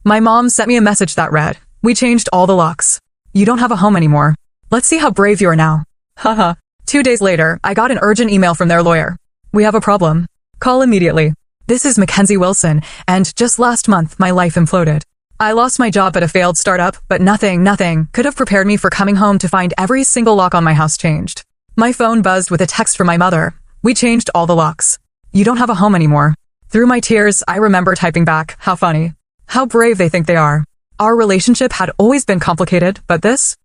My mom sent me a message that read, "We changed all the locks. You don't have a home anymore. Let's see how brave you are now." Haha. 2 days later, I got an urgent email from their lawyer. "We have a problem. Call immediately. This is Mackenzie Wilson, and just last month my life imploded. I lost my job at a failed startup, but nothing could have prepared me for coming home to find every single lock on my house changed. My phone buzzed with a text from my mother. We changed all the locks. You don't have a home anymore." Through my tears, I remember typing back, "How funny. How brave they think they are." Our relationship had always been complicated, but this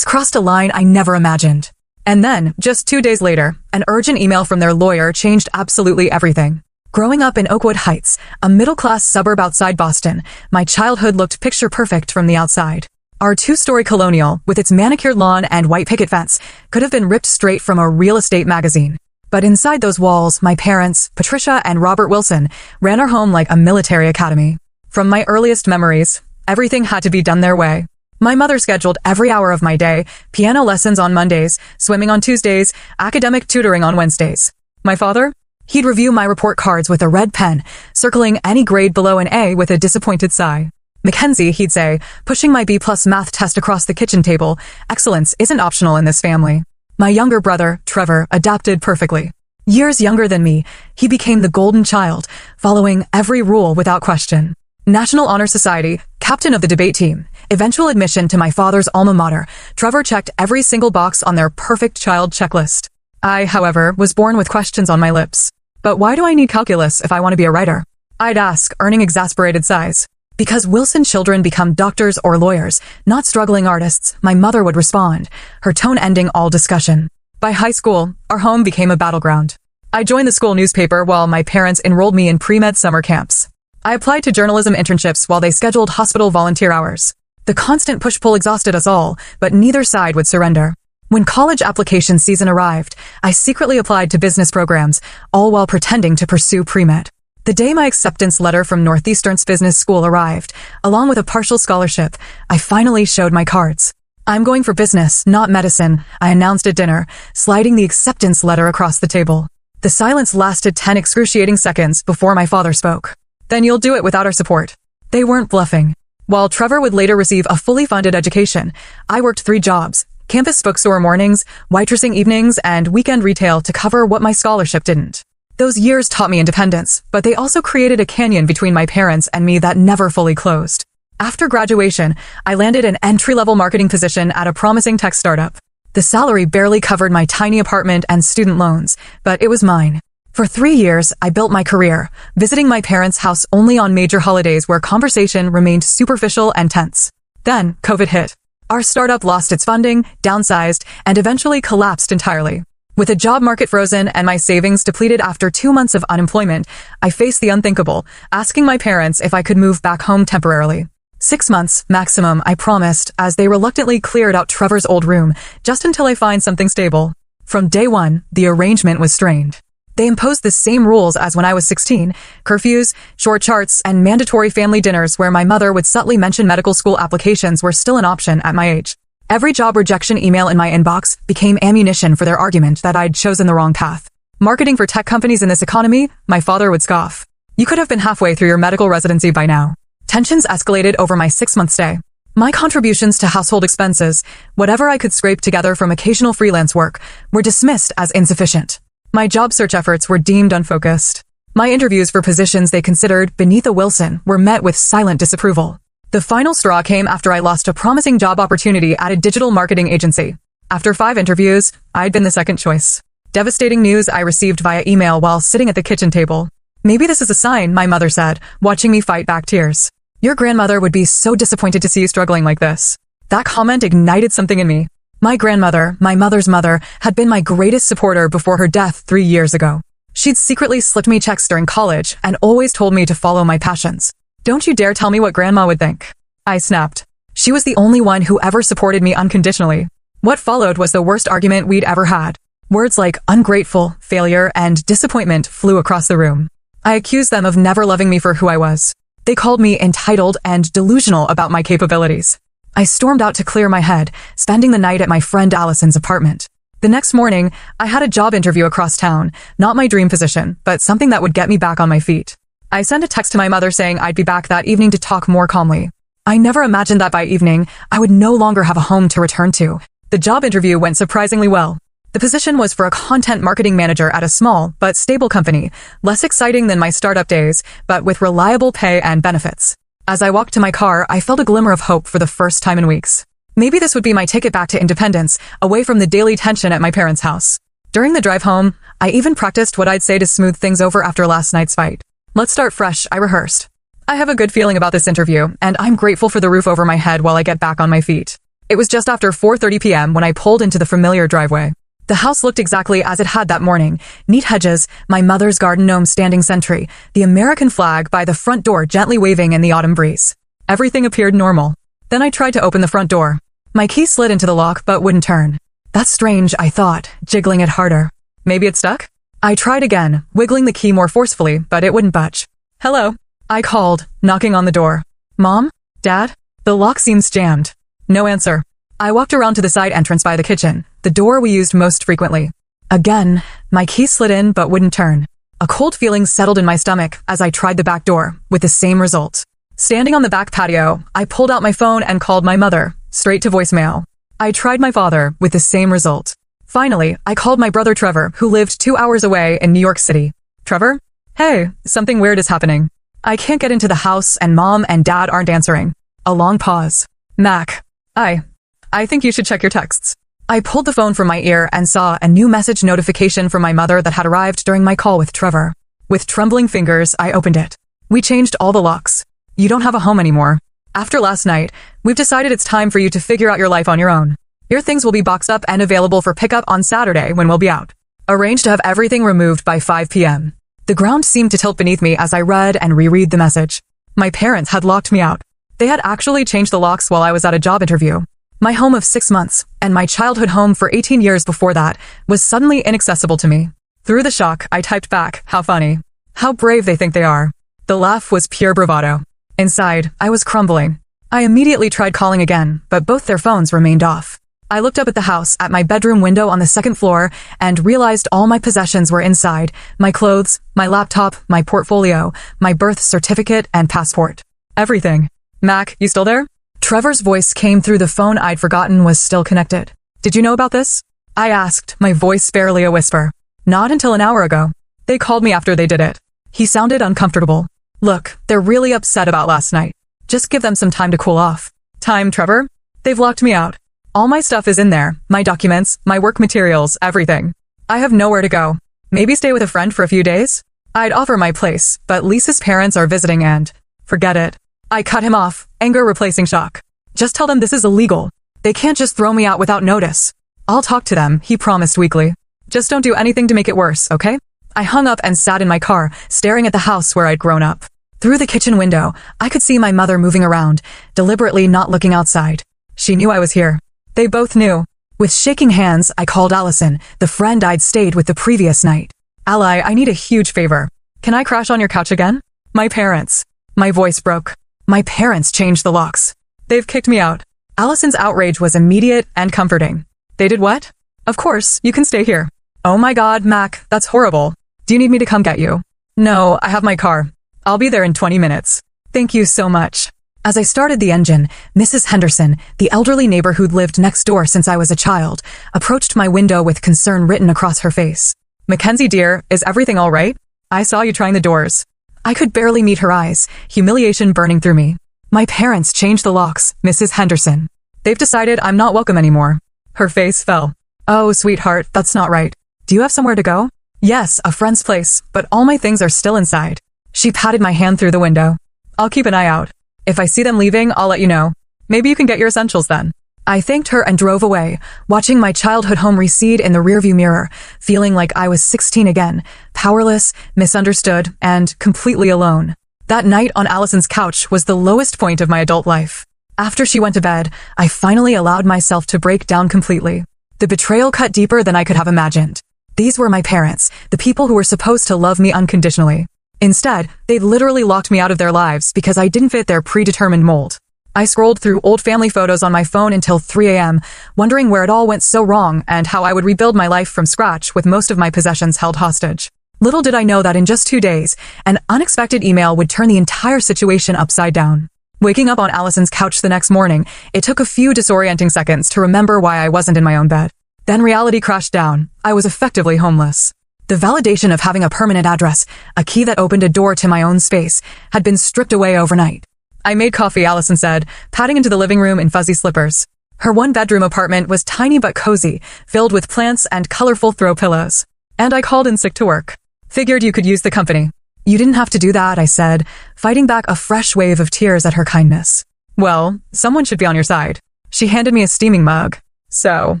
crossed a line I never imagined. And then, just 2 days later, an urgent email from their lawyer changed absolutely everything. Growing up in Oakwood Heights, a middle-class suburb outside Boston, my childhood looked picture-perfect from the outside. Our 2-story colonial, with its manicured lawn and white picket fence, could have been ripped straight from a real estate magazine. But inside those walls, my parents, Patricia and Robert Wilson, ran our home like a military academy. From my earliest memories, everything had to be done their way. My mother scheduled every hour of my day, piano lessons on Mondays, swimming on Tuesdays, academic tutoring on Wednesdays. My father? He'd review my report cards with a red pen, circling any grade below an A with a disappointed sigh. "Mackenzie," he'd say, pushing my B+ math test across the kitchen table, "excellence isn't optional in this family." My younger brother, Trevor, adapted perfectly. Years younger than me, he became the golden child, following every rule without question. National Honor Society, captain of the debate team, eventual admission to my father's alma mater, Trevor checked every single box on their perfect child checklist. I, however, was born with questions on my lips. "But why do I need calculus if I want to be a writer?" I'd ask, earning exasperated sighs. "Because Wilson children become doctors or lawyers, not struggling artists," my mother would respond, her tone ending all discussion. By high school, our home became a battleground. I joined the school newspaper while my parents enrolled me in pre-med summer camps. I applied to journalism internships while they scheduled hospital volunteer hours. The constant push-pull exhausted us all, but neither side would surrender. When college application season arrived, I secretly applied to business programs, all while pretending to pursue pre-med. The day my acceptance letter from Northeastern's business school arrived, along with a partial scholarship, I finally showed my cards. "I'm going for business, not medicine," I announced at dinner, sliding the acceptance letter across the table. The silence lasted 10 excruciating seconds before my father spoke. "Then you'll do it without our support." They weren't bluffing. While Trevor would later receive a fully funded education, I worked 3 jobs: campus bookstore mornings, waitressing evenings, and weekend retail to cover what my scholarship didn't. Those years taught me independence, but they also created a canyon between my parents and me that never fully closed. After graduation, I landed an entry-level marketing position at a promising tech startup. The salary barely covered my tiny apartment and student loans, but it was mine. For 3 years, I built my career, visiting my parents' house only on major holidays where conversation remained superficial and tense. Then, COVID hit. Our startup lost its funding, downsized, and eventually collapsed entirely. With the job market frozen and my savings depleted after 2 months of unemployment, I faced the unthinkable, asking my parents if I could move back home temporarily. 6 months, maximum, I promised, as they reluctantly cleared out Trevor's old room, just until I find something stable. From day one, the arrangement was strained. They imposed the same rules as when I was 16, curfews, short charts, and mandatory family dinners where my mother would subtly mention medical school applications were still an option at my age. Every job rejection email in my inbox became ammunition for their argument that I'd chosen the wrong path. "Marketing for tech companies in this economy?" my father would scoff. "You could have been halfway through your medical residency by now." Tensions escalated over my 6-month stay. My contributions to household expenses, whatever I could scrape together from occasional freelance work, were dismissed as insufficient. My job search efforts were deemed unfocused. My interviews for positions they considered beneath a Wilson were met with silent disapproval. The final straw came after I lost a promising job opportunity at a digital marketing agency. After 5 interviews, I'd been the second choice. Devastating news I received via email while sitting at the kitchen table. "Maybe this is a sign," my mother said, watching me fight back tears. "Your grandmother would be so disappointed to see you struggling like this." That comment ignited something in me. My grandmother, my mother's mother, had been my greatest supporter before her death 3 years ago. She'd secretly slipped me checks during college and always told me to follow my passions. "Don't you dare tell me what Grandma would think." I snapped. She was the only one who ever supported me unconditionally. What followed was the worst argument we'd ever had. Words like ungrateful, failure, and disappointment flew across the room. I accused them of never loving me for who I was. They called me entitled and delusional about my capabilities. I stormed out to clear my head, spending the night at my friend Allison's apartment. The next morning, I had a job interview across town, not my dream position, but something that would get me back on my feet. I sent a text to my mother saying I'd be back that evening to talk more calmly. I never imagined that by evening, I would no longer have a home to return to. The job interview went surprisingly well. The position was for a content marketing manager at a small but stable company, less exciting than my startup days, but with reliable pay and benefits. As I walked to my car, I felt a glimmer of hope for the first time in weeks. Maybe this would be my ticket back to independence, away from the daily tension at my parents' house. During the drive home, I even practiced what I'd say to smooth things over after last night's fight. Let's start fresh, I rehearsed. I have a good feeling about this interview, and I'm grateful for the roof over my head while I get back on my feet. It was just after 4:30 p.m. when I pulled into the familiar driveway. The house looked exactly as it had that morning. Neat hedges, my mother's garden gnome standing sentry, the American flag by the front door gently waving in the autumn breeze. Everything appeared normal. Then I tried to open the front door. My key slid into the lock but wouldn't turn. That's strange, I thought, jiggling it harder. Maybe it stuck? I tried again, wiggling the key more forcefully, but it wouldn't budge. Hello? I called, knocking on the door. Mom? Dad? The lock seems jammed. No answer. I walked around to the side entrance by the kitchen, the door we used most frequently. Again, my key slid in but wouldn't turn. A cold feeling settled in my stomach as I tried the back door, with the same result. Standing on the back patio, I pulled out my phone and called my mother, straight to voicemail. I tried my father, with the same result. Finally, I called my brother Trevor, who lived 2 hours away in New York City. Trevor? Hey, something weird is happening. I can't get into the house and Mom and Dad aren't answering. A long pause. Mac. I think you should check your texts. I pulled the phone from my ear and saw a new message notification from my mother that had arrived during my call with Trevor. With trembling fingers, I opened it. We changed all the locks. You don't have a home anymore. After last night, we've decided it's time for you to figure out your life on your own. Your things will be boxed up and available for pickup on Saturday when we'll be out. Arrange to have everything removed by 5 p.m. The ground seemed to tilt beneath me as I read and reread the message. My parents had locked me out. They had actually changed the locks while I was at a job interview. My home of 6 months, and my childhood home for 18 years before that, was suddenly inaccessible to me. Through the shock, I typed back, how funny. How brave they think they are. The laugh was pure bravado. Inside, I was crumbling. I immediately tried calling again, but both their phones remained off. I looked up at the house, at my bedroom window on the second floor, and realized all my possessions were inside. My clothes, my laptop, my portfolio, my birth certificate and passport. Everything. Mac, you still there? Trevor's voice came through the phone I'd forgotten was still connected. Did you know about this? I asked, my voice barely a whisper. Not until an hour ago. They called me after they did it. He sounded uncomfortable. Look, they're really upset about last night. Just give them some time to cool off. Time, Trevor? They've locked me out. All my stuff is in there. My documents, my work materials, everything. I have nowhere to go. Maybe stay with a friend for a few days? I'd offer my place, but Lisa's parents are visiting and... Forget it. I cut him off, anger replacing shock. Just tell them this is illegal. They can't just throw me out without notice. I'll talk to them, he promised weakly. Just don't do anything to make it worse, okay? I hung up and sat in my car, staring at the house where I'd grown up. Through the kitchen window, I could see my mother moving around, deliberately not looking outside. She knew I was here. They both knew. With shaking hands, I called Allison, the friend I'd stayed with the previous night. Ally, I need a huge favor. Can I crash on your couch again? My parents. My voice broke. My parents changed the locks. They've kicked me out. Allison's outrage was immediate and comforting. They did what? Of course, you can stay here. Oh my God, Mac, that's horrible. Do you need me to come get you? No, I have my car. I'll be there in 20 minutes. Thank you so much. As I started the engine, Mrs. Henderson, the elderly neighbor who'd lived next door since I was a child, approached my window with concern written across her face. Mackenzie dear, is everything all right? I saw you trying the doors. I could barely meet her eyes, humiliation burning through me. My parents changed the locks, Mrs. Henderson. They've decided I'm not welcome anymore. Her face fell. Oh, sweetheart, that's not right. Do you have somewhere to go? Yes, a friend's place, but all my things are still inside. She patted my hand through the window. I'll keep an eye out. If I see them leaving, I'll let you know. Maybe you can get your essentials then. I thanked her and drove away, watching my childhood home recede in the rearview mirror, feeling like I was 16 again, powerless, misunderstood, and completely alone. That night on Allison's couch was the lowest point of my adult life. After she went to bed, I finally allowed myself to break down completely. The betrayal cut deeper than I could have imagined. These were my parents, the people who were supposed to love me unconditionally. Instead, they'd literally locked me out of their lives because I didn't fit their predetermined mold. I scrolled through old family photos on my phone until 3 a.m., wondering where it all went so wrong and how I would rebuild my life from scratch with most of my possessions held hostage. Little did I know that in just 2 days, an unexpected email would turn the entire situation upside down. Waking up on Allison's couch the next morning, it took a few disorienting seconds to remember why I wasn't in my own bed. Then reality crashed down. I was effectively homeless. The validation of having a permanent address, a key that opened a door to my own space, had been stripped away overnight. I made coffee, Allison said, padding into the living room in fuzzy slippers. Her one-bedroom apartment was tiny but cozy, filled with plants and colorful throw pillows. And I called in sick to work. Figured you could use the company. You didn't have to do that, I said, fighting back a fresh wave of tears at her kindness. Well, someone should be on your side. She handed me a steaming mug. So,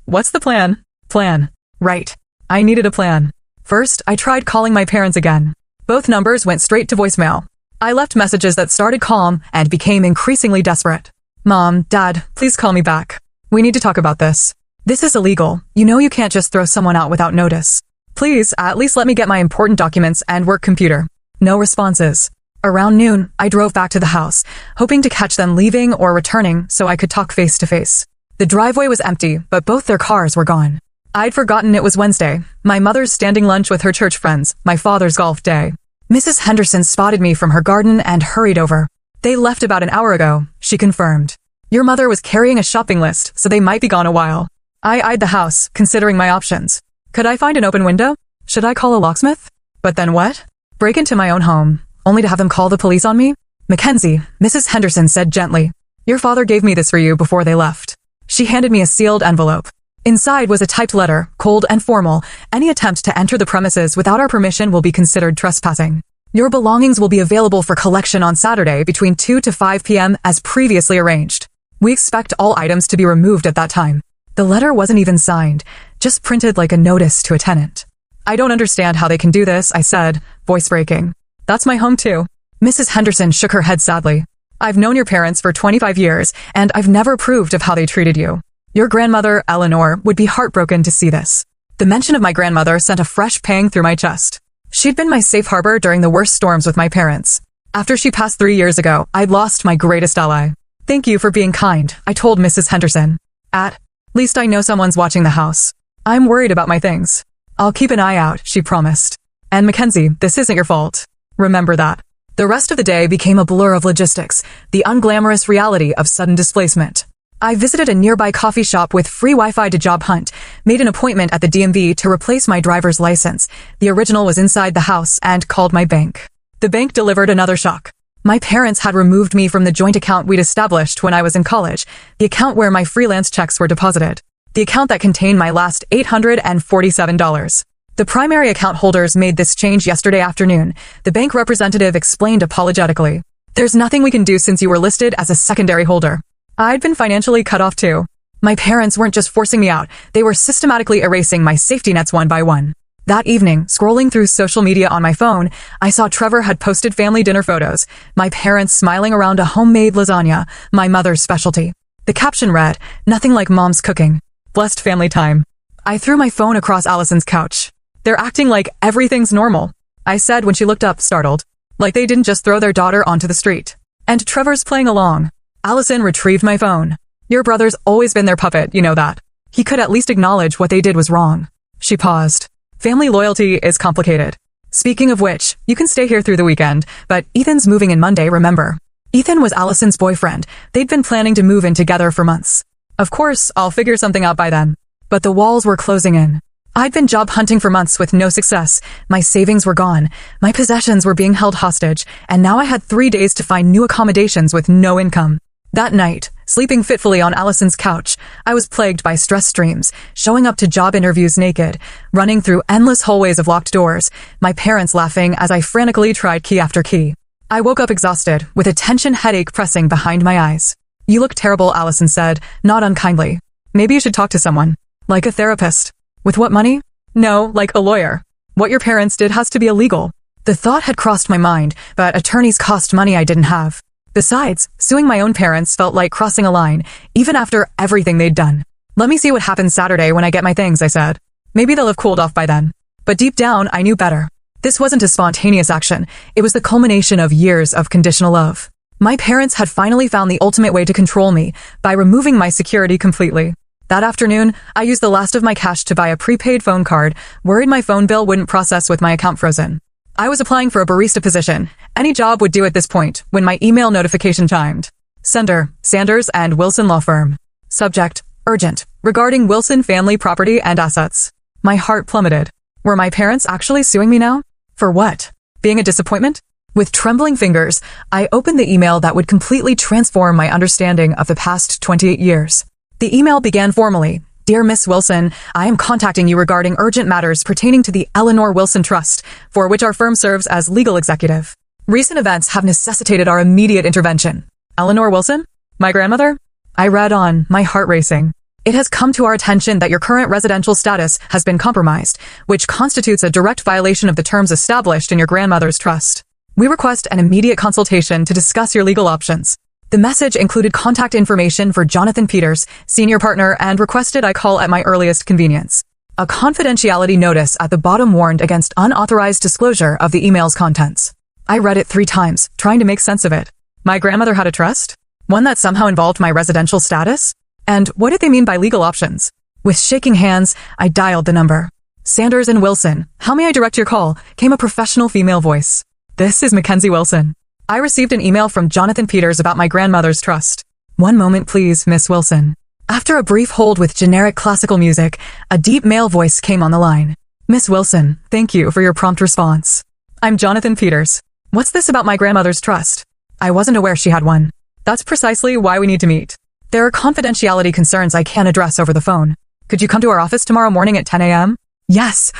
what's the plan? Plan. Right. I needed a plan. First, I tried calling my parents again. Both numbers went straight to voicemail. I left messages that started calm and became increasingly desperate. Mom, Dad, please call me back. We need to talk about this. This is illegal. You know you can't just throw someone out without notice. Please, at least let me get my important documents and work computer. No responses. Around noon, I drove back to the house, hoping to catch them leaving or returning so I could talk face to face. The driveway was empty, but both their cars were gone. I'd forgotten it was Wednesday, my mother's standing lunch with her church friends, my father's golf day. Mrs. Henderson spotted me from her garden and hurried over. They left about an hour ago, she confirmed. Your mother was carrying a shopping list, so they might be gone a while. I eyed the house, considering my options. Could I find an open window? Should I call a locksmith? But then what? Break into my own home, only to have them call the police on me? Mackenzie, Mrs. Henderson said gently. Your father gave me this for you before they left. She handed me a sealed envelope. Inside was a typed letter, cold and formal. Any attempt to enter the premises without our permission will be considered trespassing. Your belongings will be available for collection on Saturday between 2 to 5 p.m. as previously arranged. We expect all items to be removed at that time. The letter wasn't even signed, just printed like a notice to a tenant. I don't understand how they can do this, I said, voice breaking. That's my home too. Mrs. Henderson shook her head sadly. I've known your parents for 25 years, and I've never approved of how they treated you. Your grandmother, Eleanor, would be heartbroken to see this. The mention of my grandmother sent a fresh pang through my chest. She'd been my safe harbor during the worst storms with my parents. After she passed 3 years ago, I'd lost my greatest ally. Thank you for being kind, I told Mrs. Henderson. At least I know someone's watching the house. I'm worried about my things. I'll keep an eye out, she promised. And Mackenzie, this isn't your fault. Remember that. The rest of the day became a blur of logistics, the unglamorous reality of sudden displacement. I visited a nearby coffee shop with free Wi-Fi to job hunt, made an appointment at the DMV to replace my driver's license. The original was inside the house, and called my bank. The bank delivered another shock. My parents had removed me from the joint account we'd established when I was in college, the account where my freelance checks were deposited, the account that contained my last $847. The primary account holders made this change yesterday afternoon, the bank representative explained apologetically. There's nothing we can do since you were listed as a secondary holder. I'd been financially cut off too. My parents weren't just forcing me out, they were systematically erasing my safety nets one by one. That evening, scrolling through social media on my phone, I saw Trevor had posted family dinner photos, my parents smiling around a homemade lasagna, my mother's specialty. The caption read, "Nothing like mom's cooking. Blessed family time." I threw my phone across Allison's couch. They're acting like everything's normal, I said when she looked up, startled. Like they didn't just throw their daughter onto the street. And Trevor's playing along. Allison retrieved my phone. Your brother's always been their puppet, you know that. He could at least acknowledge what they did was wrong. She paused. Family loyalty is complicated. Speaking of which, you can stay here through the weekend, but Ethan's moving in Monday, remember? Ethan was Allison's boyfriend. They'd been planning to move in together for months. Of course, I'll figure something out by then. But the walls were closing in. I'd been job hunting for months with no success. My savings were gone. My possessions were being held hostage, and now I had 3 days to find new accommodations with no income. That night, sleeping fitfully on Allison's couch, I was plagued by stress dreams, showing up to job interviews naked, running through endless hallways of locked doors, my parents laughing as I frantically tried key after key. I woke up exhausted, with a tension headache pressing behind my eyes. You look terrible, Allison said, not unkindly. Maybe you should talk to someone. Like a therapist. With what money? No, like a lawyer. What your parents did has to be illegal. The thought had crossed my mind, but attorneys cost money I didn't have. Besides, suing my own parents felt like crossing a line, even after everything they'd done. Let me see what happens Saturday when I get my things, I said. Maybe they'll have cooled off by then. But deep down, I knew better. This wasn't a spontaneous action. It was the culmination of years of conditional love. My parents had finally found the ultimate way to control me by removing my security completely. That afternoon, I used the last of my cash to buy a prepaid phone card, worried my phone bill wouldn't process with my account frozen. I was applying for a barista position, Any job would do at this point when my email notification chimed. Sender, Sanders and Wilson Law Firm. Subject, urgent, regarding Wilson family property and assets. My heart plummeted. Were my parents actually suing me now? For what? Being a disappointment? With trembling fingers, I opened the email that would completely transform my understanding of the past 28 years. The email began formally. Dear Miss Wilson, I am contacting you regarding urgent matters pertaining to the Eleanor Wilson Trust, for which our firm serves as legal executive. Recent events have necessitated our immediate intervention. Eleanor Wilson? My grandmother? I read on, my heart racing. It has come to our attention that your current residential status has been compromised, which constitutes a direct violation of the terms established in your grandmother's trust. We request an immediate consultation to discuss your legal options. The message included contact information for Jonathan Peters, senior partner, and requested I call at my earliest convenience. A confidentiality notice at the bottom warned against unauthorized disclosure of the email's contents. I read it 3 times, trying to make sense of it. My grandmother had a trust? One that somehow involved my residential status? And what did they mean by legal options? With shaking hands, I dialed the number. Sanders and Wilson, how may I direct your call? Came a professional female voice. This is Mackenzie Wilson. I received an email from Jonathan Peters about my grandmother's trust. One moment, please, Miss Wilson. After a brief hold with generic classical music, a deep male voice came on the line. Miss Wilson, thank you for your prompt response. I'm Jonathan Peters. What's this about my grandmother's trust? I wasn't aware she had one. That's precisely why we need to meet. There are confidentiality concerns I can't address over the phone. Could you come to our office tomorrow morning at 10 a.m.? Yes,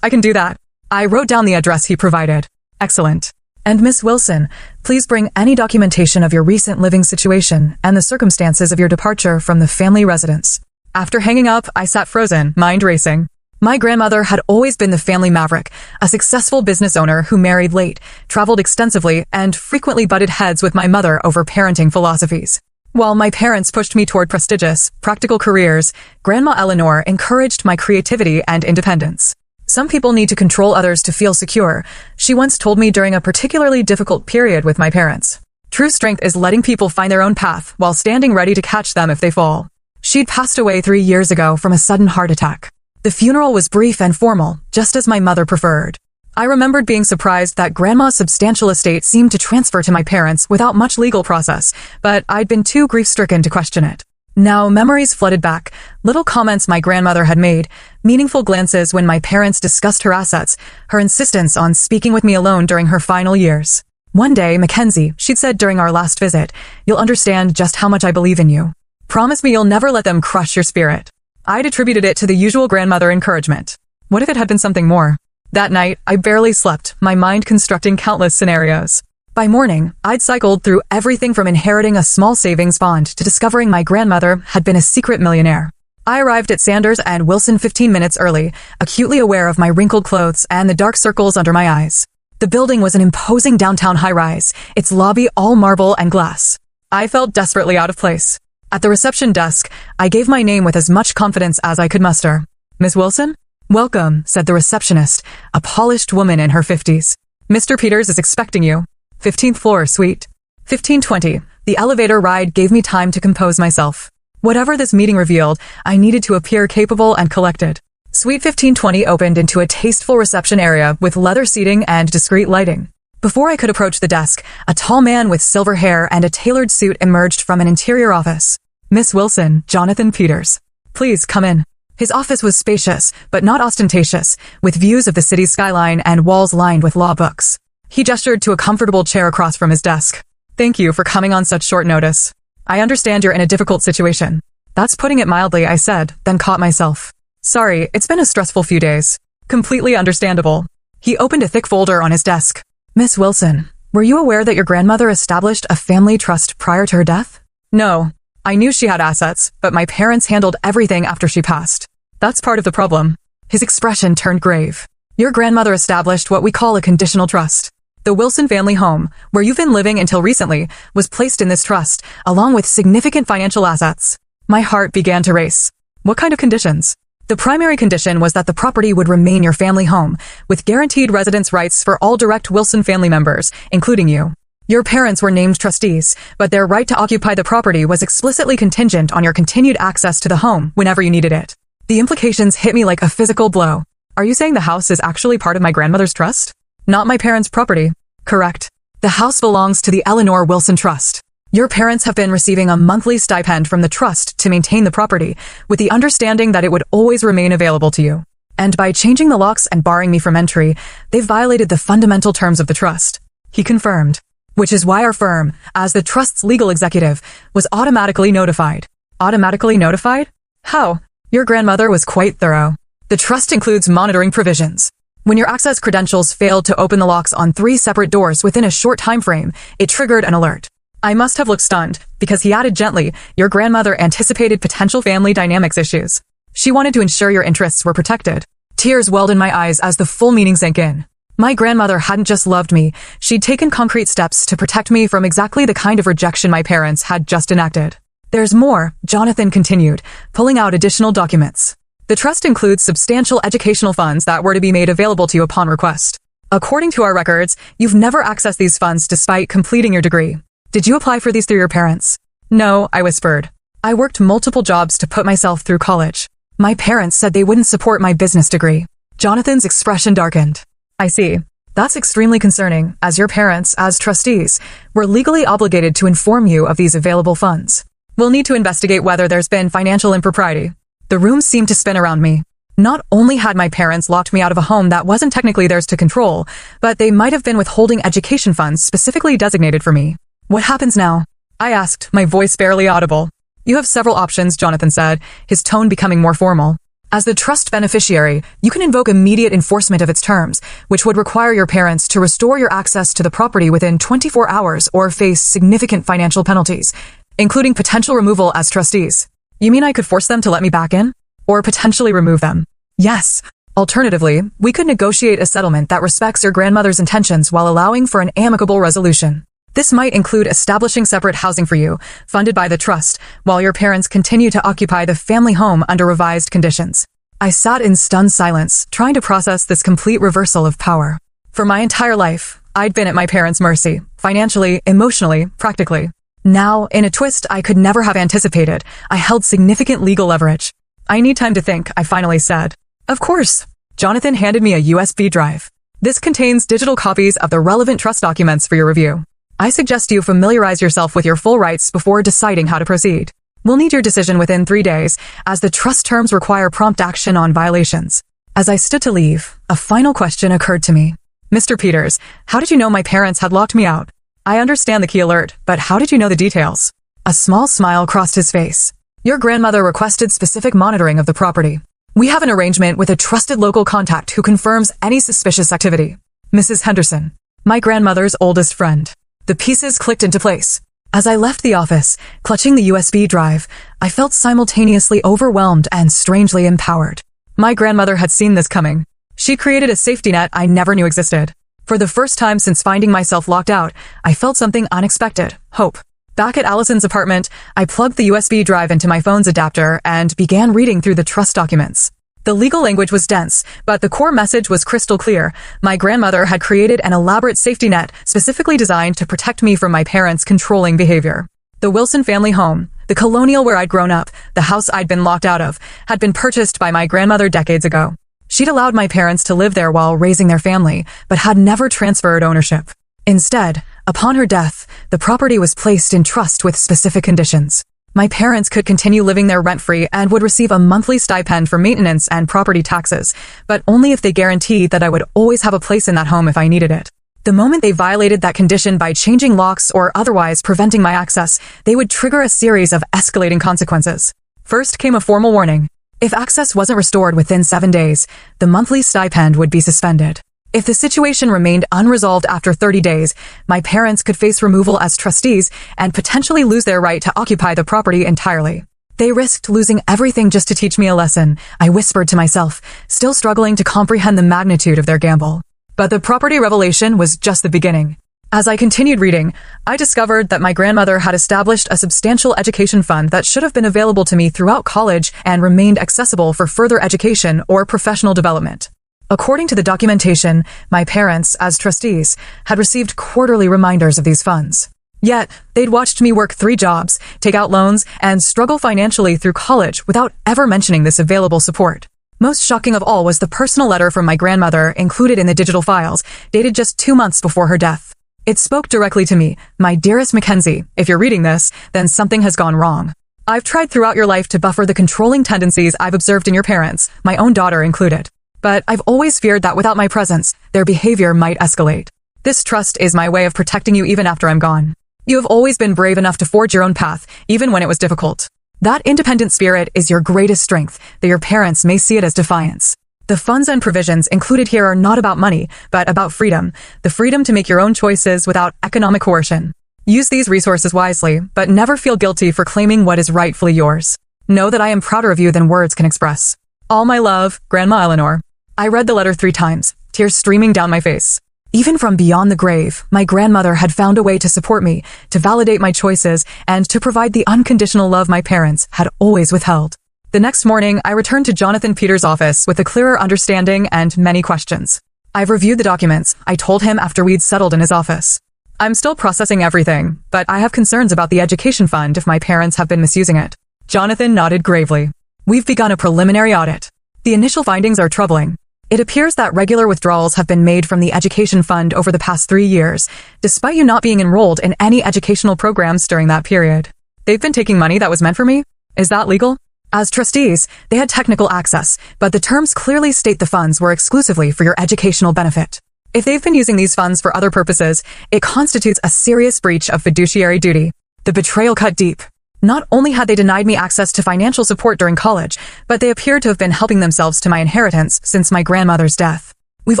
I can do that. I wrote down the address he provided. Excellent. And Miss Wilson, please bring any documentation of your recent living situation and the circumstances of your departure from the family residence. After hanging up, I sat frozen, mind racing. My grandmother had always been the family maverick, a successful business owner who married late, traveled extensively, and frequently butted heads with my mother over parenting philosophies. While my parents pushed me toward prestigious, practical careers, Grandma Eleanor encouraged my creativity and independence. Some people need to control others to feel secure, she once told me during a particularly difficult period with my parents. True strength is letting people find their own path while standing ready to catch them if they fall. She'd passed away 3 years ago from a sudden heart attack. The funeral was brief and formal, just as my mother preferred. I remembered being surprised that Grandma's substantial estate seemed to transfer to my parents without much legal process, but I'd been too grief-stricken to question it. Now memories flooded back, little comments my grandmother had made, meaningful glances when my parents discussed her assets, her insistence on speaking with me alone during her final years. One day, Mackenzie, she'd said during our last visit, you'll understand just how much I believe in you. Promise me you'll never let them crush your spirit. I'd attributed it to the usual grandmother encouragement. What if it had been something more? That night, I barely slept, my mind constructing countless scenarios. By morning, I'd cycled through everything from inheriting a small savings bond to discovering my grandmother had been a secret millionaire. I arrived at Sanders and Wilson 15 minutes early, acutely aware of my wrinkled clothes and the dark circles under my eyes. The building was an imposing downtown high-rise, its lobby all marble and glass. I felt desperately out of place. At the reception desk, I gave my name with as much confidence as I could muster. Miss Wilson? Welcome, said the receptionist, a polished woman in her 50s. Mr. Peters is expecting you. 15th floor, suite 1520. The elevator ride gave me time to compose myself. Whatever this meeting revealed, I needed to appear capable and collected. Suite 1520 opened into a tasteful reception area with leather seating and discreet lighting. Before I could approach the desk, a tall man with silver hair and a tailored suit emerged from an interior office. Miss Wilson, Jonathan Peters. Please come in. His office was spacious, but not ostentatious, with views of the city's skyline and walls lined with law books. He gestured to a comfortable chair across from his desk. Thank you for coming on such short notice. I understand you're in a difficult situation. That's putting it mildly, I said, then caught myself. Sorry, it's been a stressful few days. Completely understandable. He opened a thick folder on his desk. Miss Wilson, were you aware that your grandmother established a family trust prior to her death? No. I knew she had assets, but my parents handled everything after she passed. That's part of the problem. His expression turned grave. Your grandmother established what we call a conditional trust. The Wilson family home, where you've been living until recently, was placed in this trust, along with significant financial assets. My heart began to race. What kind of conditions? The primary condition was that the property would remain your family home, with guaranteed residence rights for all direct Wilson family members, including you. Your parents were named trustees, but their right to occupy the property was explicitly contingent on your continued access to the home whenever you needed it. The implications hit me like a physical blow. Are you saying the house is actually part of my grandmother's trust? Not my parents' property. Correct. The house belongs to the Eleanor Wilson Trust. Your parents have been receiving a monthly stipend from the trust to maintain the property, with the understanding that it would always remain available to you. And by changing the locks and barring me from entry, they've violated the fundamental terms of the trust. He confirmed. Which is why our firm, as the trust's legal executive, was automatically notified. Automatically notified? How? Your grandmother was quite thorough. The trust includes monitoring provisions. When your access credentials failed to open the locks on 3 separate doors within a short time frame, it triggered an alert. I must have looked stunned, because he added gently, your grandmother anticipated potential family dynamics issues. She wanted to ensure your interests were protected. Tears welled in my eyes as the full meaning sank in. My grandmother hadn't just loved me, she'd taken concrete steps to protect me from exactly the kind of rejection my parents had just enacted. There's more, Jonathan continued, pulling out additional documents. The trust includes substantial educational funds that were to be made available to you upon request. According to our records, you've never accessed these funds despite completing your degree. Did you apply for these through your parents? No, I whispered. I worked multiple jobs to put myself through college. My parents said they wouldn't support my business degree. Jonathan's expression darkened. I see. That's extremely concerning, as your parents, as trustees, were legally obligated to inform you of these available funds. We'll need to investigate whether there's been financial impropriety. The room seemed to spin around me. Not only had my parents locked me out of a home that wasn't technically theirs to control, but they might have been withholding education funds specifically designated for me. What happens now? I asked, my voice barely audible. You have several options, Jonathan said, his tone becoming more formal. As the trust beneficiary, you can invoke immediate enforcement of its terms, which would require your parents to restore your access to the property within 24 hours or face significant financial penalties, including potential removal as trustees. You mean I could force them to let me back in? Or potentially remove them? Yes. Alternatively, we could negotiate a settlement that respects your grandmother's intentions while allowing for an amicable resolution. This might include establishing separate housing for you, funded by the trust, while your parents continue to occupy the family home under revised conditions. I sat in stunned silence, trying to process this complete reversal of power. For my entire life, I'd been at my parents' mercy, financially, emotionally, practically. Now, in a twist I could never have anticipated, I held significant legal leverage. I need time to think, I finally said. Of course. Jonathan handed me a USB drive. This contains digital copies of the relevant trust documents for your review. I suggest you familiarize yourself with your full rights before deciding how to proceed. We'll need your decision within 3 days, as the trust terms require prompt action on violations. As I stood to leave, a final question occurred to me. Mr. Peters, how did you know my parents had locked me out? I understand the key alert, but how did you know the details? A small smile crossed his face. Your grandmother requested specific monitoring of the property. We have an arrangement with a trusted local contact who confirms any suspicious activity. Mrs. Henderson, my grandmother's oldest friend. The pieces clicked into place. As I left the office, clutching the USB drive, I felt simultaneously overwhelmed and strangely empowered. My grandmother had seen this coming. She created a safety net I never knew existed. For the first time since finding myself locked out, I felt something unexpected, hope. Back at Allison's apartment, I plugged the USB drive into my phone's adapter and began reading through the trust documents. The legal language was dense, but the core message was crystal clear. My grandmother had created an elaborate safety net specifically designed to protect me from my parents' controlling behavior. The Wilson family home, the colonial where I'd grown up, the house I'd been locked out of, had been purchased by my grandmother decades ago. She'd allowed my parents to live there while raising their family, but had never transferred ownership. Instead, upon her death, the property was placed in trust with specific conditions. My parents could continue living there rent-free and would receive a monthly stipend for maintenance and property taxes, but only if they guaranteed that I would always have a place in that home if I needed it. The moment they violated that condition by changing locks or otherwise preventing my access, they would trigger a series of escalating consequences. First came a formal warning. If access wasn't restored within 7 days, the monthly stipend would be suspended. If the situation remained unresolved after 30 days, my parents could face removal as trustees and potentially lose their right to occupy the property entirely. They risked losing everything just to teach me a lesson, I whispered to myself, still struggling to comprehend the magnitude of their gamble. But the property revelation was just the beginning. As I continued reading, I discovered that my grandmother had established a substantial education fund that should have been available to me throughout college and remained accessible for further education or professional development. According to the documentation, my parents, as trustees, had received quarterly reminders of these funds. Yet, they'd watched me work 3 jobs, take out loans, and struggle financially through college without ever mentioning this available support. Most shocking of all was the personal letter from my grandmother included in the digital files, dated just 2 months before her death. It spoke directly to me. My dearest Mackenzie, if you're reading this, then something has gone wrong. I've tried throughout your life to buffer the controlling tendencies I've observed in your parents, my own daughter included. But I've always feared that without my presence, their behavior might escalate. This trust is my way of protecting you even after I'm gone. You have always been brave enough to forge your own path, even when it was difficult. That independent spirit is your greatest strength, though your parents may see it as defiance. The funds and provisions included here are not about money, but about freedom, the freedom to make your own choices without economic coercion. Use these resources wisely, but never feel guilty for claiming what is rightfully yours. Know that I am prouder of you than words can express. All my love, Grandma Eleanor. I read the letter 3 times, tears streaming down my face. Even from beyond the grave, my grandmother had found a way to support me, to validate my choices, and to provide the unconditional love my parents had always withheld. The next morning, I returned to Jonathan Peters' office with a clearer understanding and many questions. I've reviewed the documents, I told him after we'd settled in his office. I'm still processing everything, but I have concerns about the education fund if my parents have been misusing it. Jonathan nodded gravely. We've begun a preliminary audit. The initial findings are troubling. It appears that regular withdrawals have been made from the education fund over the past 3 years, despite you not being enrolled in any educational programs during that period. They've been taking money that was meant for me? Is that legal? As trustees, they had technical access, but the terms clearly state the funds were exclusively for your educational benefit. If they've been using these funds for other purposes, it constitutes a serious breach of fiduciary duty. The betrayal cut deep. Not only had they denied me access to financial support during college, but they appear to have been helping themselves to my inheritance since my grandmother's death. We've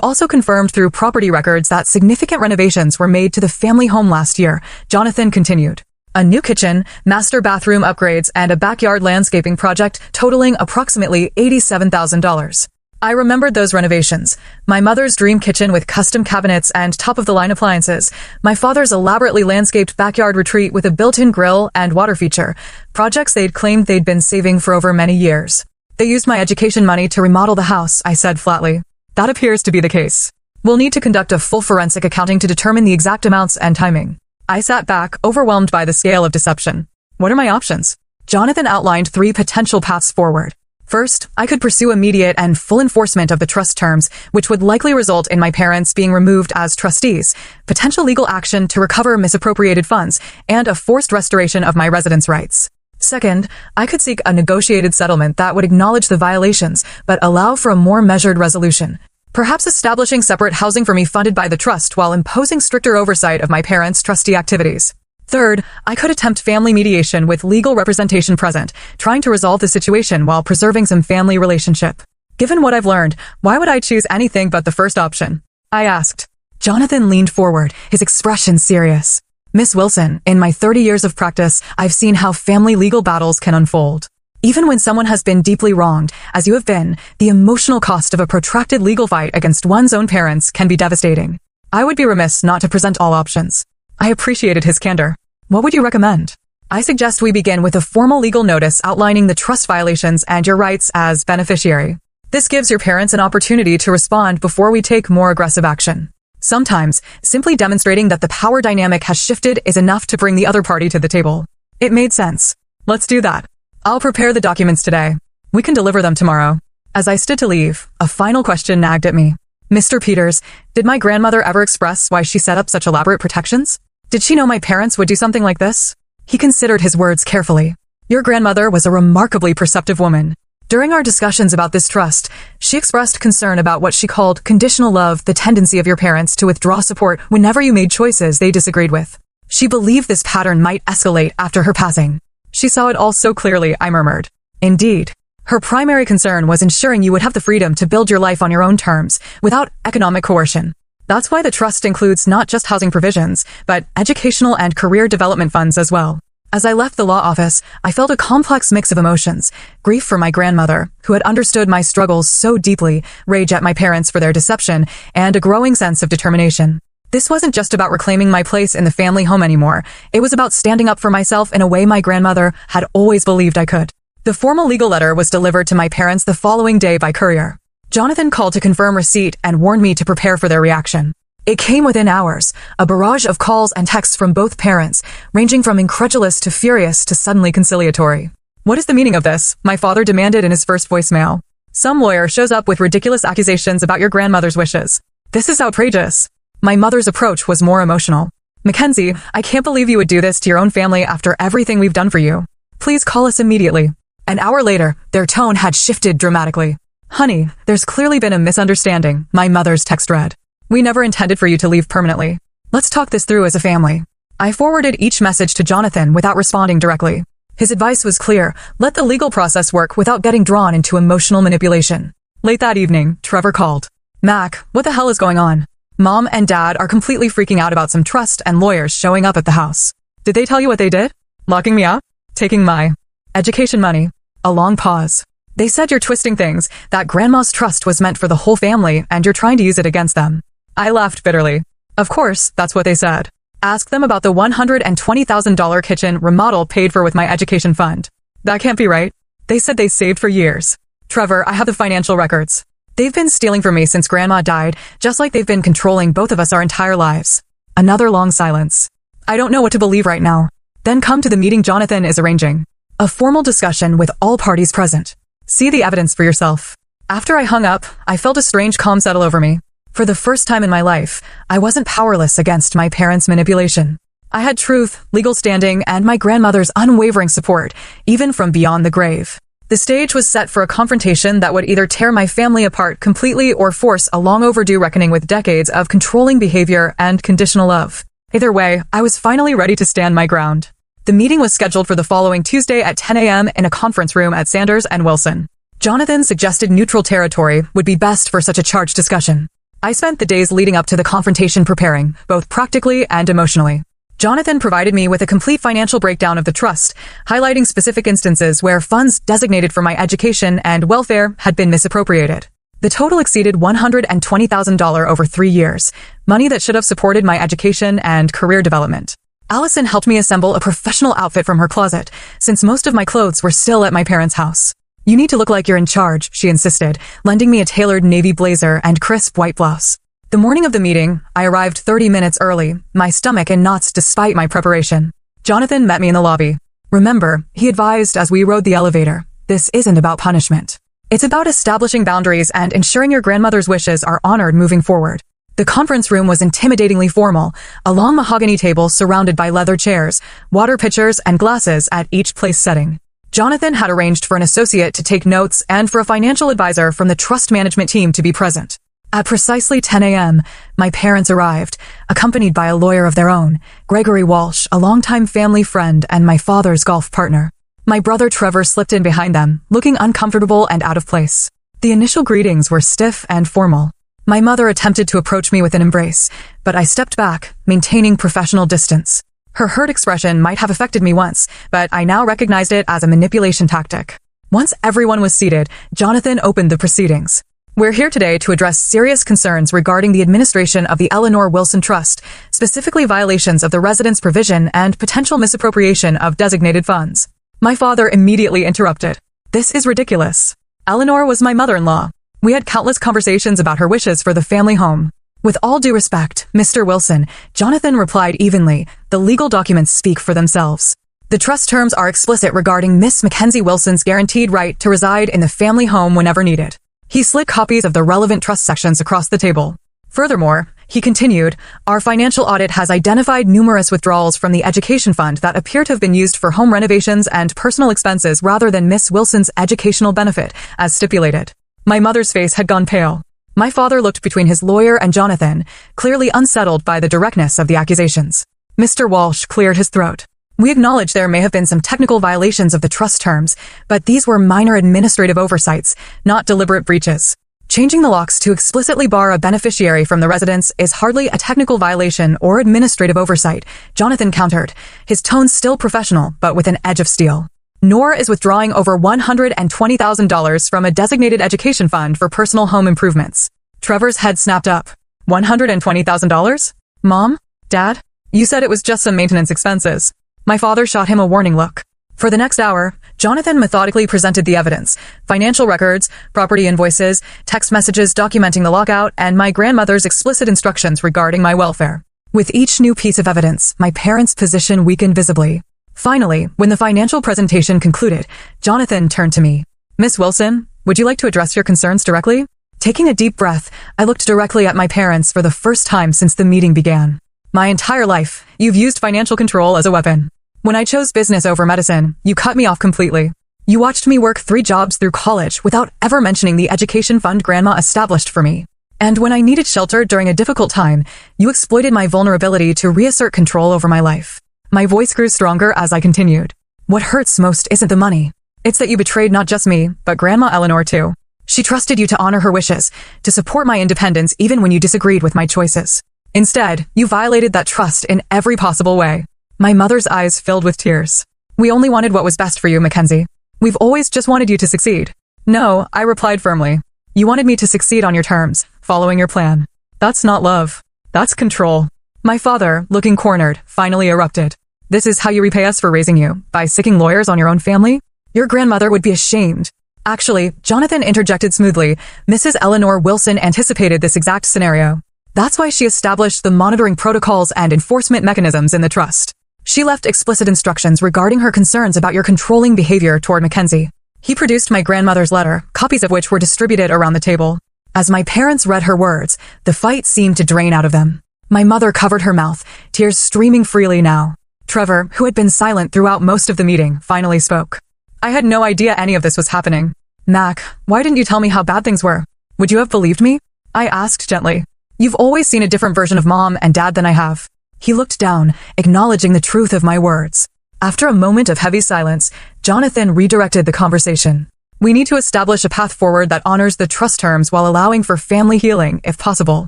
also confirmed through property records that significant renovations were made to the family home last year, Jonathan continued. A new kitchen, master bathroom upgrades, and a backyard landscaping project totaling approximately $87,000. I remembered those renovations. My mother's dream kitchen with custom cabinets and top-of-the-line appliances. My father's elaborately landscaped backyard retreat with a built-in grill and water feature. Projects they'd claimed they'd been saving for over many years. They used my education money to remodel the house, I said flatly. That appears to be the case. We'll need to conduct a full forensic accounting to determine the exact amounts and timing. I sat back, overwhelmed by the scale of deception. What are my options? Jonathan outlined 3 potential paths forward. First, I could pursue immediate and full enforcement of the trust terms, which would likely result in my parents being removed as trustees, potential legal action to recover misappropriated funds, and a forced restoration of my residence rights. Second, I could seek a negotiated settlement that would acknowledge the violations, but allow for a more measured resolution. Perhaps establishing separate housing for me funded by the trust while imposing stricter oversight of my parents' trustee activities. Third, I could attempt family mediation with legal representation present, trying to resolve the situation while preserving some family relationship. Given what I've learned, why would I choose anything but the first option? I asked. Jonathan leaned forward, his expression serious. Miss Wilson, in my 30 years of practice, I've seen how family legal battles can unfold. Even when someone has been deeply wronged, as you have been, the emotional cost of a protracted legal fight against one's own parents can be devastating. I would be remiss not to present all options. I appreciated his candor. What would you recommend? I suggest we begin with a formal legal notice outlining the trust violations and your rights as beneficiary. This gives your parents an opportunity to respond before we take more aggressive action. Sometimes, simply demonstrating that the power dynamic has shifted is enough to bring the other party to the table. It made sense. Let's do that. I'll prepare the documents today. We can deliver them tomorrow. As I stood to leave, a final question nagged at me. Mr. Peters, did my grandmother ever express why she set up such elaborate protections? Did she know my parents would do something like this? He considered his words carefully. Your grandmother was a remarkably perceptive woman. During our discussions about this trust, she expressed concern about what she called conditional love, the tendency of your parents to withdraw support whenever you made choices they disagreed with. She believed this pattern might escalate after her passing. She saw it all so clearly, I murmured. Indeed. Her primary concern was ensuring you would have the freedom to build your life on your own terms, without economic coercion. That's why the trust includes not just housing provisions, but educational and career development funds as well. As I left the law office, I felt a complex mix of emotions. Grief for my grandmother, who had understood my struggles so deeply, rage at my parents for their deception, and a growing sense of determination. This wasn't just about reclaiming my place in the family home anymore. It was about standing up for myself in a way my grandmother had always believed I could. The formal legal letter was delivered to my parents the following day by courier. Jonathan called to confirm receipt and warned me to prepare for their reaction. It came within hours, a barrage of calls and texts from both parents, ranging from incredulous to furious to suddenly conciliatory. What is the meaning of this? My father demanded in his first voicemail. Some lawyer shows up with ridiculous accusations about your grandmother's wishes. This is outrageous. My mother's approach was more emotional. Mackenzie, I can't believe you would do this to your own family after everything we've done for you. Please call us immediately. An hour later, their tone had shifted dramatically. Honey, there's clearly been a misunderstanding, my mother's text read. We never intended for you to leave permanently. Let's talk this through as a family. I forwarded each message to Jonathan without responding directly. His advice was clear: let the legal process work without getting drawn into emotional manipulation. Late that evening, Trevor called. Mac, what the hell is going on? Mom and Dad are completely freaking out about some trust and lawyers showing up at the house. Did they tell you what they did? Locking me up? Taking my education money. A long pause. They said you're twisting things, that Grandma's trust was meant for the whole family and you're trying to use it against them. I laughed bitterly. Of course, that's what they said. Ask them about the $120,000 kitchen remodel paid for with my education fund. That can't be right. They said they saved for years. Trevor, I have the financial records. They've been stealing from me since Grandma died, just like they've been controlling both of us our entire lives. Another long silence. I don't know what to believe right now. Then come to the meeting Jonathan is arranging. A formal discussion with all parties present. See the evidence for yourself. After I hung up, I felt a strange calm settle over me. For the first time in my life, I wasn't powerless against my parents' manipulation. I had truth, legal standing, and my grandmother's unwavering support, even from beyond the grave. The stage was set for a confrontation that would either tear my family apart completely or force a long overdue reckoning with decades of controlling behavior and conditional love. Either way, I was finally ready to stand my ground. The meeting was scheduled for the following Tuesday at 10 a.m. in a conference room at Sanders and Wilson. Jonathan suggested neutral territory would be best for such a charged discussion. I spent the days leading up to the confrontation preparing, both practically and emotionally. Jonathan provided me with a complete financial breakdown of the trust, highlighting specific instances where funds designated for my education and welfare had been misappropriated. The total exceeded $120,000 over 3 years, money that should have supported my education and career development. Allison helped me assemble a professional outfit from her closet, since most of my clothes were still at my parents' house. You need to look like you're in charge, she insisted, lending me a tailored navy blazer and crisp white blouse. The morning of the meeting, I arrived 30 minutes early, my stomach in knots despite my preparation. Jonathan met me in the lobby. Remember, he advised as we rode the elevator, this isn't about punishment. It's about establishing boundaries and ensuring your grandmother's wishes are honored moving forward. The conference room was intimidatingly formal, a long mahogany table surrounded by leather chairs, water pitchers, and glasses at each place setting. Jonathan had arranged for an associate to take notes and for a financial advisor from the trust management team to be present. At precisely 10 a.m., my parents arrived, accompanied by a lawyer of their own, Gregory Walsh, a longtime family friend and my father's golf partner. My brother Trevor slipped in behind them, looking uncomfortable and out of place. The initial greetings were stiff and formal. My mother attempted to approach me with an embrace, but I stepped back, maintaining professional distance. Her hurt expression might have affected me once, but I now recognized it as a manipulation tactic. Once everyone was seated, Jonathan opened the proceedings. We're here today to address serious concerns regarding the administration of the Eleanor Wilson Trust, specifically violations of the residence provision and potential misappropriation of designated funds. My father immediately interrupted. This is ridiculous. Eleanor was my mother-in-law. We had countless conversations about her wishes for the family home. With all due respect, Mr. Wilson, Jonathan replied evenly, the legal documents speak for themselves. The trust terms are explicit regarding Miss Mackenzie Wilson's guaranteed right to reside in the family home whenever needed. He slid copies of the relevant trust sections across the table. Furthermore, he continued, our financial audit has identified numerous withdrawals from the education fund that appear to have been used for home renovations and personal expenses rather than Miss Wilson's educational benefit, as stipulated. My mother's face had gone pale. My father looked between his lawyer and Jonathan, clearly unsettled by the directness of the accusations. Mr. Walsh cleared his throat. We acknowledge there may have been some technical violations of the trust terms, but these were minor administrative oversights, not deliberate breaches. Changing the locks to explicitly bar a beneficiary from the residence is hardly a technical violation or administrative oversight, Jonathan countered, his tone still professional but with an edge of steel. Nor is withdrawing over $120,000 from a designated education fund for personal home improvements. Trevor's head snapped up. $120,000? Mom? Dad? You said it was just some maintenance expenses. My father shot him a warning look. For the next hour, Jonathan methodically presented the evidence, financial records, property invoices, text messages documenting the lockout, and my grandmother's explicit instructions regarding my welfare. With each new piece of evidence, my parents' position weakened visibly. Finally, when the financial presentation concluded, Jonathan turned to me. Miss Wilson, would you like to address your concerns directly? Taking a deep breath, I looked directly at my parents for the first time since the meeting began. My entire life, you've used financial control as a weapon. When I chose business over medicine, you cut me off completely. You watched me work 3 jobs through college without ever mentioning the education fund Grandma established for me. And when I needed shelter during a difficult time, you exploited my vulnerability to reassert control over my life. My voice grew stronger as I continued. What hurts most isn't the money. It's that you betrayed not just me, but Grandma Eleanor too. She trusted you to honor her wishes, to support my independence even when you disagreed with my choices. Instead, you violated that trust in every possible way. My mother's eyes filled with tears. We only wanted what was best for you, Mackenzie. We've always just wanted you to succeed. No, I replied firmly. You wanted me to succeed on your terms, following your plan. That's not love. That's control. My father, looking cornered, finally erupted. This is how you repay us for raising you, by sicking lawyers on your own family? Your grandmother would be ashamed. Actually, Jonathan interjected smoothly. Mrs. Eleanor Wilson anticipated this exact scenario. That's why she established the monitoring protocols and enforcement mechanisms in the trust. She left explicit instructions regarding her concerns about your controlling behavior toward Mackenzie. He produced my grandmother's letter, copies of which were distributed around the table. As my parents read her words, the fight seemed to drain out of them. My mother covered her mouth, tears streaming freely now. Trevor, who had been silent throughout most of the meeting, finally spoke. I had no idea any of this was happening. Mac, why didn't you tell me how bad things were? Would you have believed me? I asked gently. You've always seen a different version of Mom and Dad than I have. He looked down, acknowledging the truth of my words. After a moment of heavy silence, Jonathan redirected the conversation. We need to establish a path forward that honors the trust terms while allowing for family healing, if possible.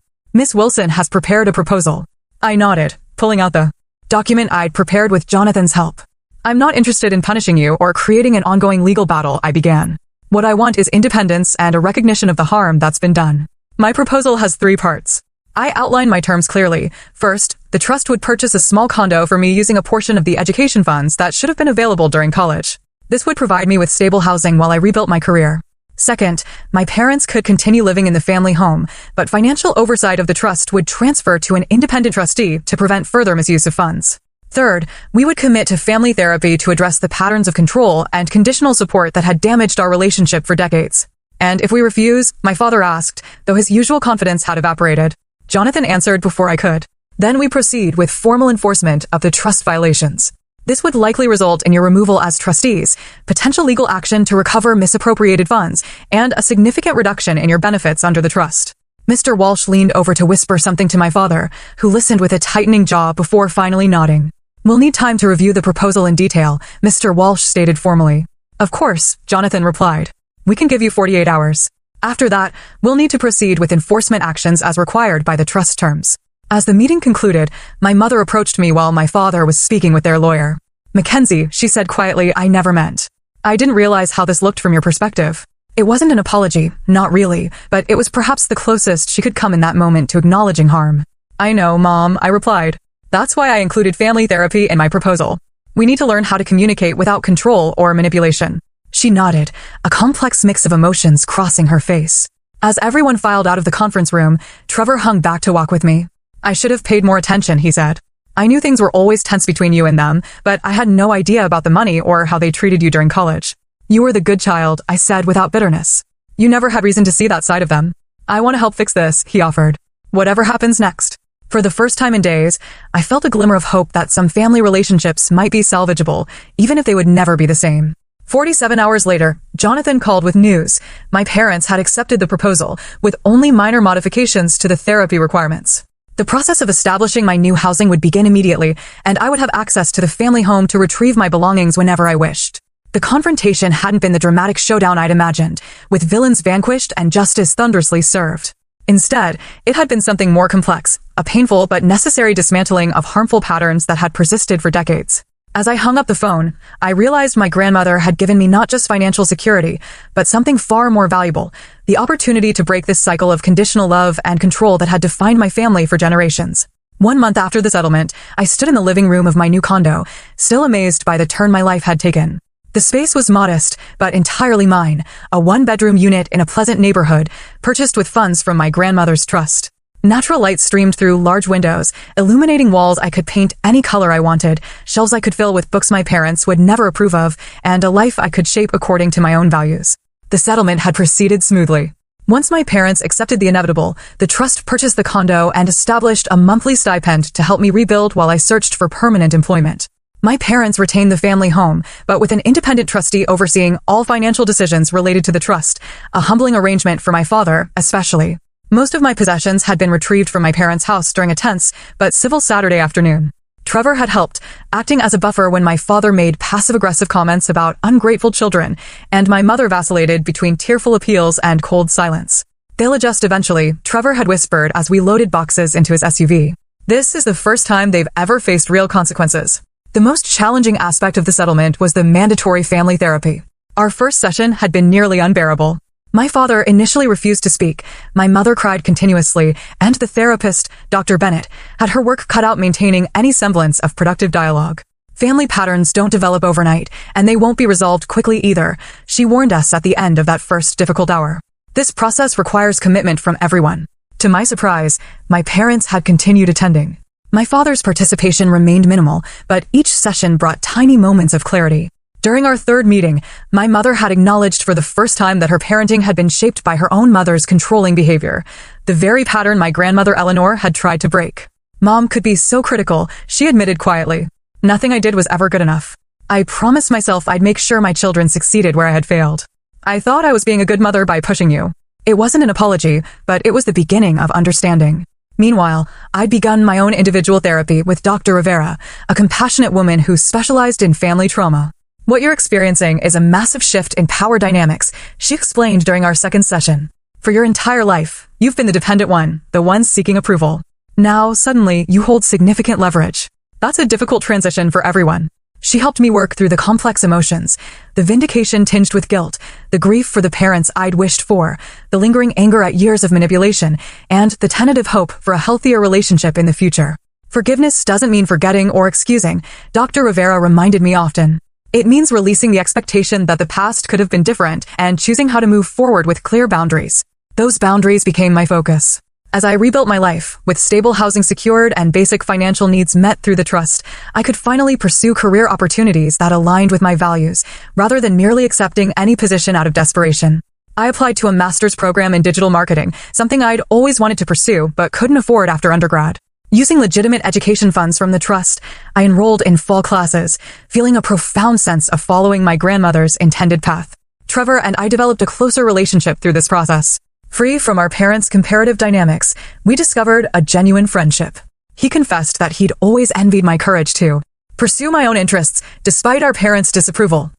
Miss Wilson has prepared a proposal. I nodded, pulling out the document I'd prepared with Jonathan's help. I'm not interested in punishing you or creating an ongoing legal battle, I began. What I want is independence and a recognition of the harm that's been done. My proposal has 3 parts. I outline my terms clearly. First, the trust would purchase a small condo for me using a portion of the education funds that should have been available during college. This would provide me with stable housing while I rebuilt my career. Second, my parents could continue living in the family home, but financial oversight of the trust would transfer to an independent trustee to prevent further misuse of funds. Third, we would commit to family therapy to address the patterns of control and conditional support that had damaged our relationship for decades. And if we refuse, my father asked, though his usual confidence had evaporated. Jonathan answered before I could. Then we proceed with formal enforcement of the trust violations. This would likely result in your removal as trustees, potential legal action to recover misappropriated funds, and a significant reduction in your benefits under the trust. Mr. Walsh leaned over to whisper something to my father, who listened with a tightening jaw before finally nodding. We'll need time to review the proposal in detail, Mr. Walsh stated formally. Of course, Jonathan replied. We can give you 48 hours. After that, we'll need to proceed with enforcement actions as required by the trust terms. As the meeting concluded, my mother approached me while my father was speaking with their lawyer. Mackenzie, she said quietly, I never meant. I didn't realize how this looked from your perspective. It wasn't an apology, not really, but it was perhaps the closest she could come in that moment to acknowledging harm. I know, Mom, I replied. That's why I included family therapy in my proposal. We need to learn how to communicate without control or manipulation. She nodded, a complex mix of emotions crossing her face. As everyone filed out of the conference room, Trevor hung back to walk with me. I should have paid more attention, he said. I knew things were always tense between you and them, but I had no idea about the money or how they treated you during college. You were the good child, I said without bitterness. You never had reason to see that side of them. I want to help fix this, he offered. Whatever happens next. For the first time in days, I felt a glimmer of hope that some family relationships might be salvageable, even if they would never be the same. 47 hours later, Jonathan called with news. My parents had accepted the proposal, with only minor modifications to the therapy requirements. The process of establishing my new housing would begin immediately, and I would have access to the family home to retrieve my belongings whenever I wished. The confrontation hadn't been the dramatic showdown I'd imagined, with villains vanquished and justice thunderously served. Instead, it had been something more complex, a painful but necessary dismantling of harmful patterns that had persisted for decades. As I hung up the phone, I realized my grandmother had given me not just financial security, but something far more valuable, the opportunity to break this cycle of conditional love and control that had defined my family for generations. 1 month after the settlement, I stood in the living room of my new condo, still amazed by the turn my life had taken. The space was modest, but entirely mine, a 1-bedroom unit in a pleasant neighborhood, purchased with funds from my grandmother's trust. Natural light streamed through large windows, illuminating walls I could paint any color I wanted, shelves I could fill with books my parents would never approve of, and a life I could shape according to my own values. The settlement had proceeded smoothly. Once my parents accepted the inevitable, the trust purchased the condo and established a monthly stipend to help me rebuild while I searched for permanent employment. My parents retained the family home, but with an independent trustee overseeing all financial decisions related to the trust, a humbling arrangement for my father, especially. Most of my possessions had been retrieved from my parents' house during a tense but civil Saturday afternoon. Trevor had helped, acting as a buffer when my father made passive-aggressive comments about ungrateful children, and my mother vacillated between tearful appeals and cold silence. "They'll adjust eventually," Trevor had whispered as we loaded boxes into his SUV. This is the first time they've ever faced real consequences. The most challenging aspect of the settlement was the mandatory family therapy. Our first session had been nearly unbearable. My father initially refused to speak, my mother cried continuously, and the therapist, Dr. Bennett, had her work cut out maintaining any semblance of productive dialogue. Family patterns don't develop overnight, and they won't be resolved quickly either, she warned us at the end of that first difficult hour. This process requires commitment from everyone. To my surprise, my parents had continued attending. My father's participation remained minimal, but each session brought tiny moments of clarity. During our third meeting, my mother had acknowledged for the first time that her parenting had been shaped by her own mother's controlling behavior, the very pattern my grandmother Eleanor had tried to break. "Mom could be so critical," she admitted quietly. "Nothing I did was ever good enough. I promised myself I'd make sure my children succeeded where I had failed. I thought I was being a good mother by pushing you." It wasn't an apology, but it was the beginning of understanding. Meanwhile, I'd begun my own individual therapy with Dr. Rivera, a compassionate woman who specialized in family trauma. "What you're experiencing is a massive shift in power dynamics," she explained during our second session. "For your entire life, you've been the dependent one, the one seeking approval. Now, suddenly, you hold significant leverage. That's a difficult transition for everyone." She helped me work through the complex emotions, the vindication tinged with guilt, the grief for the parents I'd wished for, the lingering anger at years of manipulation, and the tentative hope for a healthier relationship in the future. "Forgiveness doesn't mean forgetting or excusing," Dr. Rivera reminded me often. "It means releasing the expectation that the past could have been different and choosing how to move forward with clear boundaries." Those boundaries became my focus. As I rebuilt my life, with stable housing secured and basic financial needs met through the trust, I could finally pursue career opportunities that aligned with my values, rather than merely accepting any position out of desperation. I applied to a master's program in digital marketing, something I'd always wanted to pursue but couldn't afford after undergrad. Using legitimate education funds from the trust, I enrolled in fall classes, feeling a profound sense of following my grandmother's intended path. Trevor and I developed a closer relationship through this process. Free from our parents' comparative dynamics, we discovered a genuine friendship. He confessed that he'd always envied my courage to pursue my own interests despite our parents' disapproval.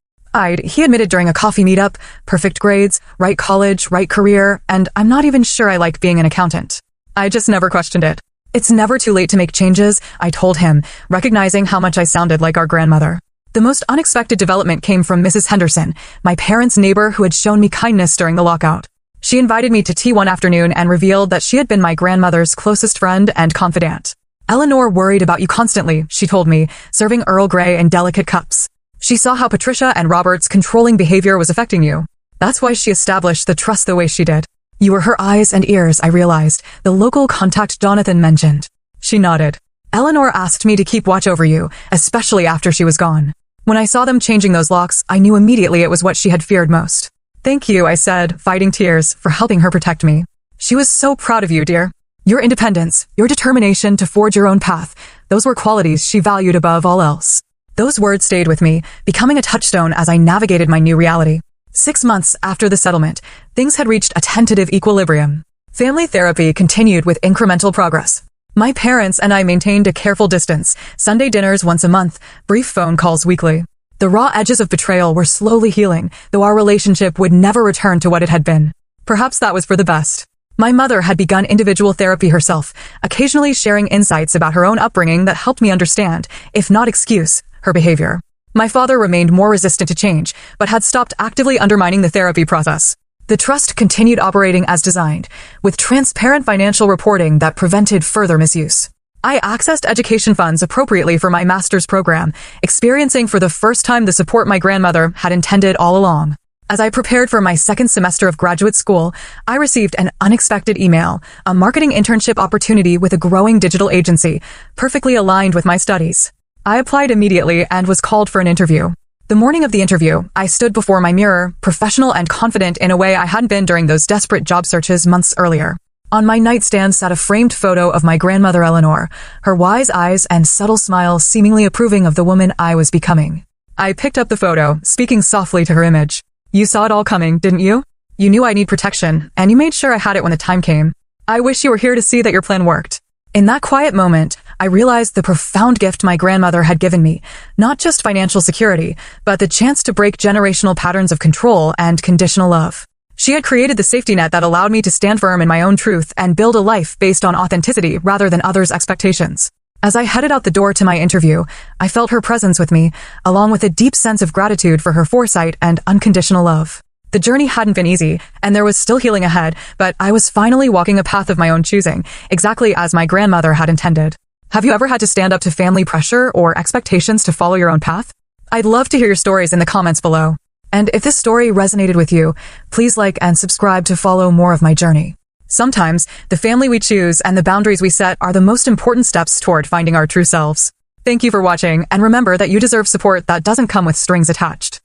He admitted during a coffee meetup, perfect grades, right college, right career, and I'm not even sure I like being an accountant. I just never questioned it. "It's never too late to make changes," I told him, recognizing how much I sounded like our grandmother. The most unexpected development came from Mrs. Henderson, my parents' neighbor who had shown me kindness during the lockout. She invited me to tea one afternoon and revealed that she had been my grandmother's closest friend and confidant. "Eleanor worried about you constantly," she told me, serving Earl Grey in delicate cups. "She saw how Patricia and Robert's controlling behavior was affecting you. That's why she established the trust the way she did." "You were her eyes and ears," I realized, the local contact Jonathan mentioned. She nodded. "Eleanor asked me to keep watch over you, especially after she was gone. When I saw them changing those locks, I knew immediately it was what she had feared most." "Thank you," I said, fighting tears, for helping her protect me. "She was so proud of you, dear. Your independence, your determination to forge your own path, those were qualities she valued above all else." Those words stayed with me, becoming a touchstone as I navigated my new reality. 6 months after the settlement, things had reached a tentative equilibrium. Family therapy continued with incremental progress. My parents and I maintained a careful distance, Sunday dinners once a month, brief phone calls weekly. The raw edges of betrayal were slowly healing, though our relationship would never return to what it had been. Perhaps that was for the best. My mother had begun individual therapy herself, occasionally sharing insights about her own upbringing that helped me understand, if not excuse, her behavior. My father remained more resistant to change, but had stopped actively undermining the therapy process. The trust continued operating as designed, with transparent financial reporting that prevented further misuse. I accessed education funds appropriately for my master's program, experiencing for the first time the support my grandmother had intended all along. As I prepared for my second semester of graduate school, I received an unexpected email, a marketing internship opportunity with a growing digital agency, perfectly aligned with my studies. I applied immediately and was called for an interview. The morning of the interview, I stood before my mirror, professional and confident in a way I hadn't been during those desperate job searches months earlier. On my nightstand sat a framed photo of my grandmother Eleanor, her wise eyes and subtle smile seemingly approving of the woman I was becoming. I picked up the photo, speaking softly to her image. You saw it all coming, didn't you? You knew I need protection, and you made sure I had it when the time came. I wish you were here to see that your plan worked. In that quiet moment, I realized the profound gift my grandmother had given me, not just financial security, but the chance to break generational patterns of control and conditional love. She had created the safety net that allowed me to stand firm in my own truth and build a life based on authenticity rather than others' expectations. As I headed out the door to my interview, I felt her presence with me, along with a deep sense of gratitude for her foresight and unconditional love. The journey hadn't been easy, and there was still healing ahead, but I was finally walking a path of my own choosing, exactly as my grandmother had intended. Have you ever had to stand up to family pressure or expectations to follow your own path? I'd love to hear your stories in the comments below. And if this story resonated with you, please like and subscribe to follow more of my journey. Sometimes, the family we choose and the boundaries we set are the most important steps toward finding our true selves. Thank you for watching, and remember that you deserve support that doesn't come with strings attached.